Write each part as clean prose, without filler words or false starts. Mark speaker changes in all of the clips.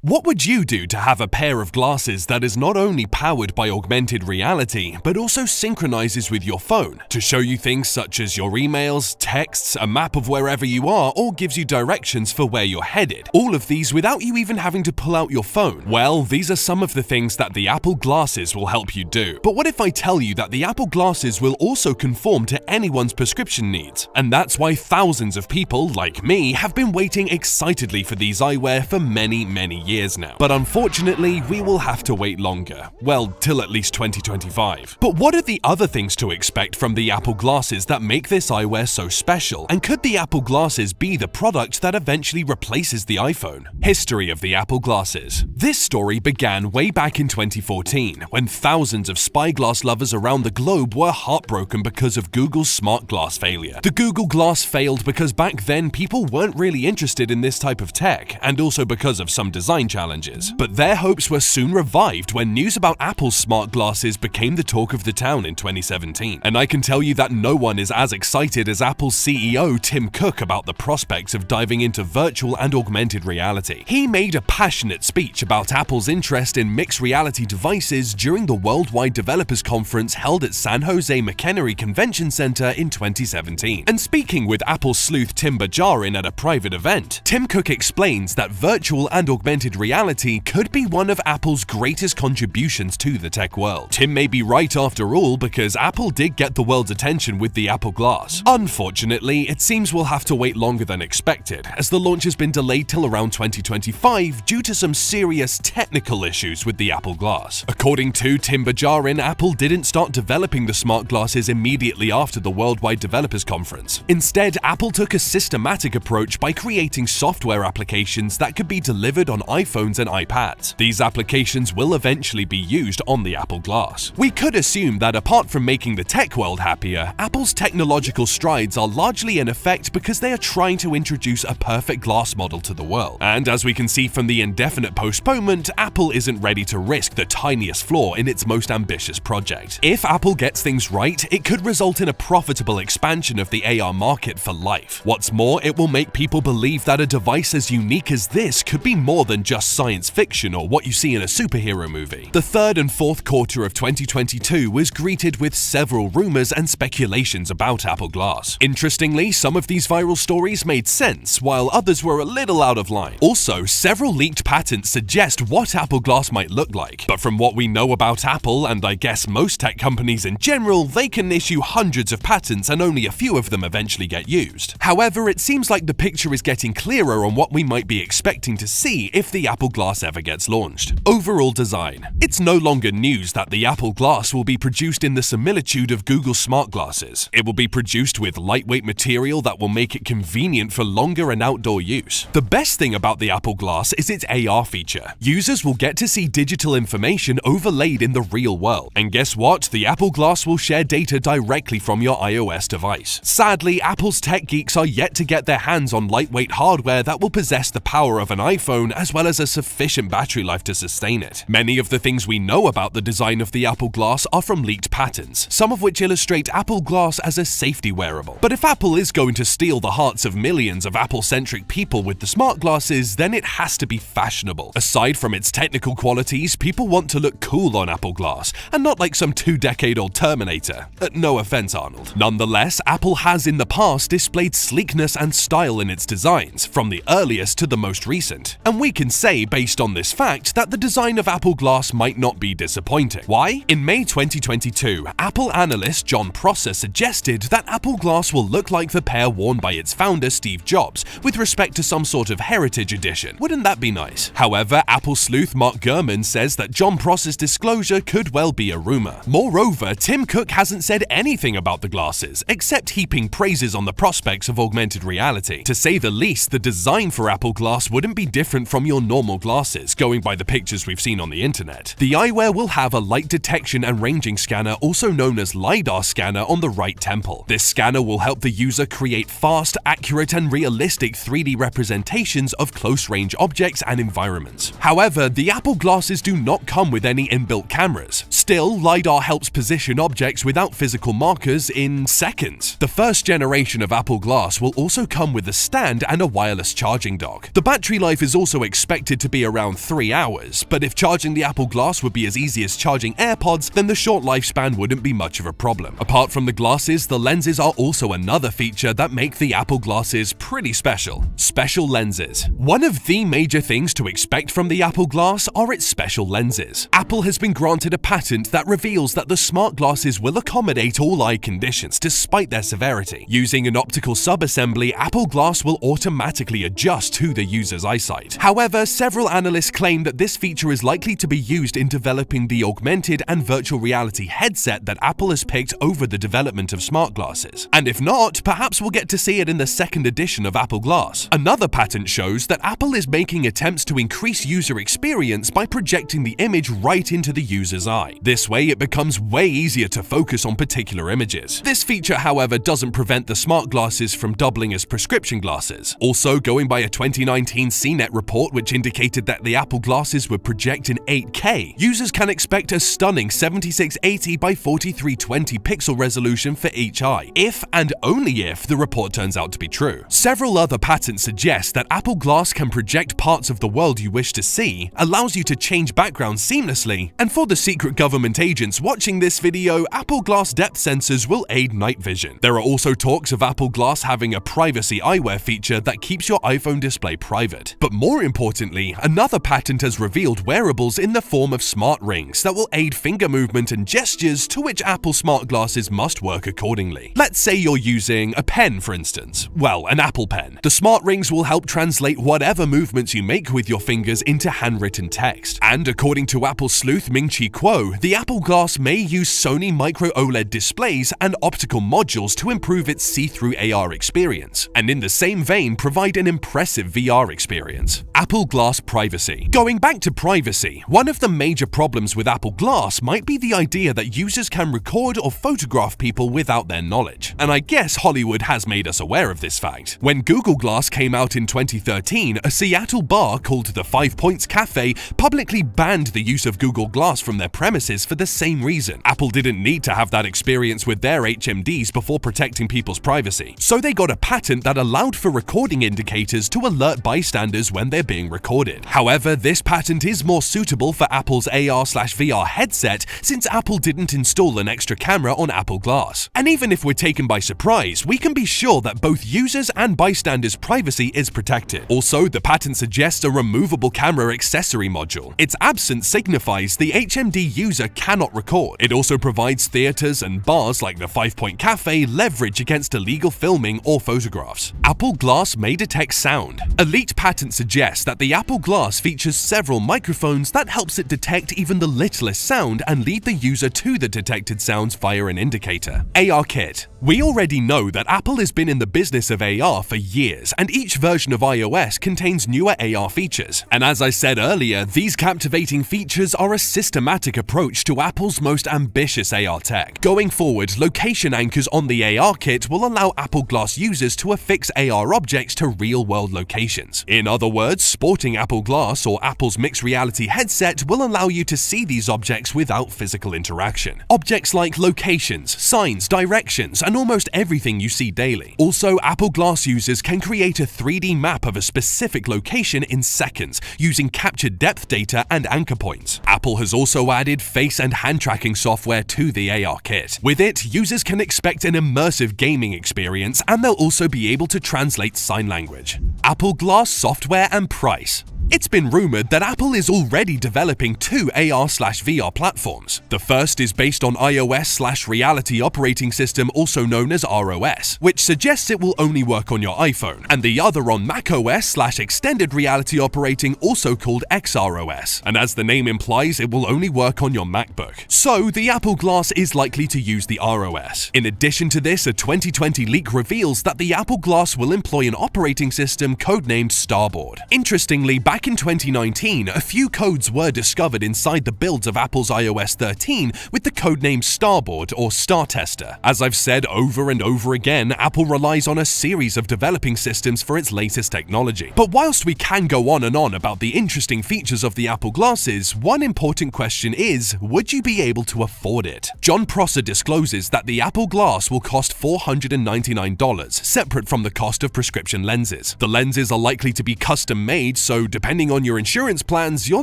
Speaker 1: What would you do to have a pair of glasses that is not only powered by augmented reality, but also synchronizes with your phone to show you things such as your emails, texts, a map of wherever you are, or gives you directions for where you're headed? All of these without you even having to pull out your phone. Well, these are some of the things that the Apple glasses will help you do. But what if I tell you that the Apple glasses will also conform to anyone's prescription needs? And that's why thousands of people, like me, have been waiting excitedly for these eyewear for many years now. But unfortunately, we will have to wait longer. Well, till at least 2025. But what are the other things to expect from the Apple glasses that make this eyewear so special? And could the Apple glasses be the product that eventually replaces the iPhone? History of the Apple glasses. This story began way back in 2014, when thousands of spyglass lovers around the globe were heartbroken because of Google's smart glass failure. The Google Glass failed because back then people weren't really interested in this type of tech, and also because of some design challenges. But their hopes were soon revived when news about Apple's smart glasses became the talk of the town in 2017. And I can tell you that no one is as excited as Apple's CEO Tim Cook about the prospects of diving into virtual and augmented reality. He made a passionate speech about Apple's interest in mixed reality devices during the Worldwide Developers Conference held at San Jose McEnery Convention Center in 2017. And speaking with Apple sleuth Tim Bajarin at a private event, Tim Cook explains that virtual and augmented reality could be one of Apple's greatest contributions to the tech world. Tim may be right after all, because Apple did get the world's attention with the Apple Glass. Unfortunately, it seems we'll have to wait longer than expected, as the launch has been delayed till around 2025 due to some serious technical issues with the Apple Glass. According to Tim Bajarin, Apple didn't start developing the smart glasses immediately after the Worldwide Developers Conference. Instead, Apple took a systematic approach by creating software applications that could be delivered on iPhones and iPads. These applications will eventually be used on the Apple Glass. We could assume that apart from making the tech world happier, Apple's technological strides are largely in effect because they are trying to introduce a perfect glass model to the world. And as we can see from the indefinite postponement, Apple isn't ready to risk the tiniest flaw in its most ambitious project. If Apple gets things right, it could result in a profitable expansion of the AR market for life. What's more, it will make people believe that a device as unique as this could be more than just science fiction or what you see in a superhero movie. The third and fourth quarter of 2022 was greeted with several rumors and speculations about Apple Glass. Interestingly, some of these viral stories made sense, while others were a little out of line. Also, several leaked patents suggest what Apple Glass might look like. But from what we know about Apple, and I guess most tech companies in general, they can issue hundreds of patents and only a few of them eventually get used. However, it seems like the picture is getting clearer on what we might be expecting to see if the Apple Glass ever gets launched. Overall design. It's no longer news that the Apple Glass will be produced in the similitude of Google's smart glasses. It will be produced with lightweight material that will make it convenient for longer and outdoor use. The best thing about the Apple Glass is its AR feature. Users will get to see digital information overlaid in the real world. And guess what? The Apple Glass will share data directly from your iOS device. Sadly, Apple's tech geeks are yet to get their hands on lightweight hardware that will possess the power of an iPhone as well as a sufficient battery life to sustain it. Many of the things we know about the design of the Apple Glass are from leaked patents, some of which illustrate Apple Glass as a safety wearable. But if Apple is going to steal the hearts of millions of Apple-centric people with the smart glasses, then it has to be fashionable. Aside from its technical qualities, people want to look cool on Apple Glass, and not like some 2-decade-old Terminator. No offense, Arnold. Nonetheless, Apple has in the past displayed sleekness and style in its designs, from the earliest to the most recent. And we can say, based on this fact, that the design of Apple Glass might not be disappointing. Why? In May 2022, Apple analyst John Prosser suggested that Apple Glass will look like the pair worn by its founder Steve Jobs, with respect to some sort of heritage edition. Wouldn't that be nice? However, Apple sleuth Mark Gurman says that John Prosser's disclosure could well be a rumor. Moreover, Tim Cook hasn't said anything about the glasses, except heaping praises on the prospects of augmented reality. To say the least, the design for Apple Glass wouldn't be different from your normal glasses, going by the pictures we've seen on the internet. The eyewear will have a light detection and ranging scanner, also known as LiDAR scanner, on the right temple. This scanner will help the user create fast, accurate, and realistic 3D representations of close-range objects and environments. However, the Apple glasses do not come with any inbuilt cameras. Still, LiDAR helps position objects without physical markers in seconds. The first generation of Apple Glass will also come with a stand and a wireless charging dock. The battery life is also expected expected to be around 3 hours, but if charging the Apple Glass would be as easy as charging AirPods, then the short lifespan wouldn't be much of a problem. Apart from the glasses, the lenses are also another feature that make the Apple glasses pretty special. Special lenses. One of the major things to expect from the Apple Glass are its special lenses. Apple has been granted a patent that reveals that the smart glasses will accommodate all eye conditions despite their severity. Using an optical subassembly, Apple Glass will automatically adjust to the user's eyesight. However, several analysts claim that this feature is likely to be used in developing the augmented and virtual reality headset that Apple has picked over the development of smart glasses. And if not, perhaps we'll get to see it in the second edition of Apple Glass. Another patent shows that Apple is making attempts to increase user experience by projecting the image right into the user's eye. This way, it becomes way easier to focus on particular images. This feature, however, doesn't prevent the smart glasses from doubling as prescription glasses. Also, going by a 2019 CNET report which indicated that the Apple glasses would project in 8K, users can expect a stunning 7680 by 4320 pixel resolution for each eye, if and only if the report turns out to be true. Several other patents suggest that Apple Glass can project parts of the world you wish to see, allows you to change backgrounds seamlessly, and for the secret government agents watching this video, Apple Glass depth sensors will aid night vision. There are also talks of Apple Glass having a privacy eyewear feature that keeps your iPhone display private. But more importantly, another patent has revealed wearables in the form of smart rings that will aid finger movement and gestures, to which Apple smart glasses must work accordingly. Let's say you're using a pen, for instance. Well, an Apple Pen. The smart rings will help translate whatever movements you make with your fingers into handwritten text. And according to Apple sleuth Ming-Chi Kuo, the Apple Glass may use Sony micro OLED displays and optical modules to improve its see-through AR experience, and in the same vein provide an impressive VR experience. Apple Glass privacy. Going back to privacy, one of the major problems with Apple Glass might be the idea that users can record or photograph people without their knowledge. And I guess Hollywood has made us aware of this fact. When Google Glass came out in 2013, a Seattle bar called the 5 Points Cafe publicly banned the use of Google Glass from their premises for the same reason. Apple didn't need to have that experience with their HMDs before protecting people's privacy, so they got a patent that allowed for recording indicators to alert bystanders when they're being recorded. However, this patent is more suitable for Apple's AR/VR headset, since Apple didn't install an extra camera on Apple Glass. And even if we're taken by surprise, we can be sure that both users and bystanders' privacy is protected. Also, the patent suggests a removable camera accessory module. Its absence signifies the HMD user cannot record. It also provides theaters and bars like the 5 Point Cafe leverage against illegal filming or photographs. Apple Glass may detect sound. A leaked patent suggests that the Apple Glass features several microphones that helps it detect even the littlest sound and lead the user to the detected sounds via an indicator. AR Kit. We already know that Apple has been in the business of AR for years, and each version of iOS contains newer AR features. And as I said earlier, these captivating features are a systematic approach to Apple's most ambitious AR tech. Going forward, location anchors on the AR kit will allow Apple Glass users to affix AR objects to real-world locations. In other words, sporting Apple Glass or Apple's mixed reality headset will allow you to see these objects without physical interaction. Objects like locations, signs, directions, and almost everything you see daily. Also, Apple Glass users can create a 3D map of a specific location in seconds using captured depth data and anchor points. Apple has also added face and hand tracking software to the AR kit. With it, users can expect an immersive gaming experience, and they'll also be able to translate sign language. Apple Glass software and price. It's been rumored that Apple is already developing two AR/VR platforms. The first is based on iOS/Reality Operating System, also known as ROS, which suggests it will only work on your iPhone, and the other on macOS/Extended Reality Operating, also called XROS, and as the name implies, it will only work on your MacBook. So the Apple Glass is likely to use the ROS. In addition to this, a 2020 leak reveals that the Apple Glass will employ an operating system codenamed Starboard. Interestingly, back in 2019, a few codes were discovered inside the builds of Apple's iOS 13 with the codename Starboard or Star Tester. As I've said over and over again, Apple relies on a series of developing systems for its latest technology. But whilst we can go on and on about the interesting features of the Apple glasses, one important question is, would you be able to afford it? John Prosser discloses that the Apple Glass will cost $499, separate from the cost of prescription lenses. The lenses are likely to be custom made, so depending on your insurance plans, you're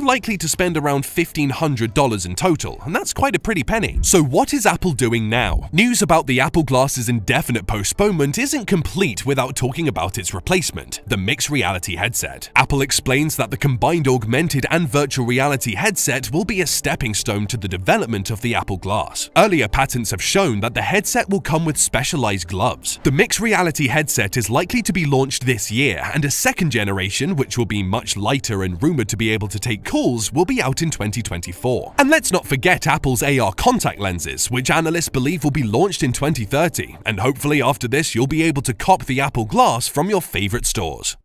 Speaker 1: likely to spend around $1,500 in total, and that's quite a pretty penny. So what is Apple doing now? News about the Apple Glass's indefinite postponement isn't complete without talking about its replacement, the mixed reality headset. Apple explains that the combined augmented and virtual reality headset will be a stepping stone to the development of the Apple Glass. Earlier patents have shown that the headset will come with specialized gloves. The mixed reality headset is likely to be launched this year, and a second generation, which will be much lighter and rumored to be able to take calls, will be out in 2024. And let's not forget Apple's AR contact lenses, which analysts believe will be launched in 2030, and hopefully after this you'll be able to cop the Apple Glass from your favorite stores.